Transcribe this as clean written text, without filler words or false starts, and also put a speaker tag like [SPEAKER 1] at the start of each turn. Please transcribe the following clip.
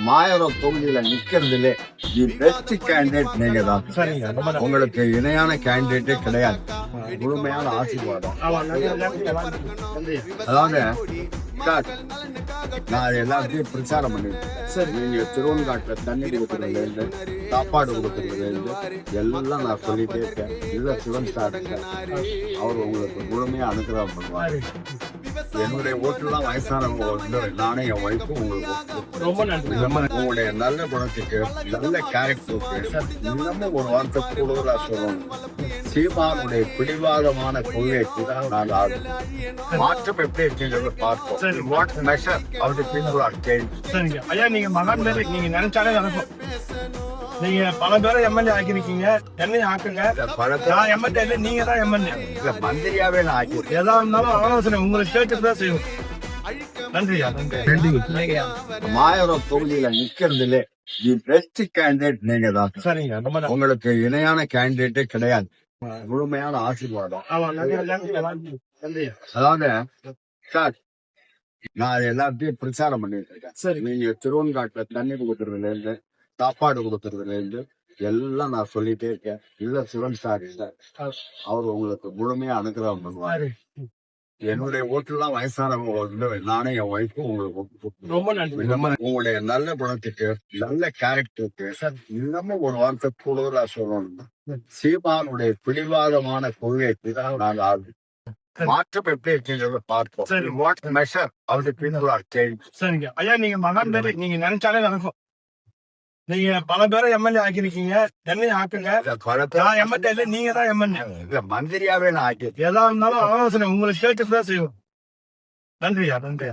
[SPEAKER 1] மாயவரம் தொகுதியில நிக்கிறதுலே the best candidate நீங்க தான். உங்களுக்கு இணையான கேண்டிடேட்டே கிடையாது. முழுமையான ஆசீர்வாதம். அதாவது சார், நான் எல்லாத்தையும் பிரச்சாரம் பண்ணிருக்கேன். நீங்க திருவன்காட்டுல தண்ணி கொடுக்கறதுல இருந்து சாப்பாடு கொடுக்கறதுல இருந்து எல்லாம் நான் சொல்லிட்டே இருக்கேன். இல்ல சிவன் சார் அவர் உங்களுக்கு முழுமையா அனுகிரகம் பண்ணுவாரு. என்னுடைய ஓட்டுலாம் வயசானவங்க வந்து நானே என் ஒய்ஃபும் உங்களுக்கு
[SPEAKER 2] ரொம்ப நன்றி.
[SPEAKER 1] உங்களுடைய நல்ல குணத்துக்கு நல்ல கேரக்டருக்கு இன்னமும் ஒரு வார்த்தை கூடுதலா சொல்லணும். சீமானுடைய பிடிவாதமான கொள்கைக்கு தான் நான் மாற்றம் எப்படி இருக்குங்கிறத பார்ப்போம். What measure of the people are change.
[SPEAKER 2] சரிங்க ஐயா, நீங்க மகான் பேர் நீங்க நினைச்சாலே நடக்கும். நீங்க பல பேரை எம்எல்ஏ ஆக்கிருக்கீங்க, என்னையும் ஆக்குங்க. நான் எம்எல்ஏ இல்லை, நீங்க தான் எம்எல்ஏ.
[SPEAKER 1] இல்ல மந்திரியாவே நான் ஆக்கி
[SPEAKER 2] எதா இருந்தாலும் ஆலோசனை உங்களுக்கு கேட்டுதான் செய்வோம். நன்றியா, நன்றி.
[SPEAKER 1] மாயவரம் தொகுதியில நிக்கிறதுலே தி பெஸ்ட் கேண்டிடேட் நீங்க தான்.
[SPEAKER 2] சரிங்க, ரொம்ப நன்றி.
[SPEAKER 1] உங்களுக்கு இணையான கேண்டிடேட்டே கிடையாது. முழுமையான ஆசீர்வாதம். அதாவது சார், நான் எல்லாத்தையும் பிரச்சாரம் பண்ணிட்டு இருக்கேன். நீங்க திருவன்காட்டுல தண்ணி கொடுக்கறதுல இருந்து சாப்பாடு கொடுக்கறதுல இருந்து எல்லாம் நான் சொல்லிட்டே இருக்கேன். இல்ல சிவன் சார் அவர் உங்களுக்கு முழுமையா அனுகிரகம் பண்ணுவாரு. என்னுடைய ஓட்டுலாம் வயசானவங்க வந்து நானே என் ஒய்ஃபும் உங்களுக்கு
[SPEAKER 2] ரொம்ப நன்றி.
[SPEAKER 1] உங்களுடைய நல்ல குணத்துக்கு நல்ல கேரக்டருக்கு இன்னமும் ஒரு வார்த்தை கூடுதலா சொல்லணும். சீமானுடைய பிடிவாதமான கொள்கைக்கு தான் நான் மாற்றம் எப்படி இருக்குங்கிறத பார்ப்போம். What measure of the people are change.
[SPEAKER 2] சரிங்க ஐயா, நீங்க மகான் பேர் நீங்க நினைச்சாலே நடக்கும். நீங்க பல பேரை எம்எல்ஏ ஆக்கிருக்கீங்க, என்னையும் ஆக்குங்க. நான் எம்எல்ஏ இல்லை, நீங்க தான் எம்எல்ஏ.
[SPEAKER 1] இல்ல மந்திரியாவே நான் ஆக்கி
[SPEAKER 2] எதா இருந்தாலும் ஆலோசனை உங்களுக்கு கேட்டுதான் செய்வோம். நன்றியா, நன்றி.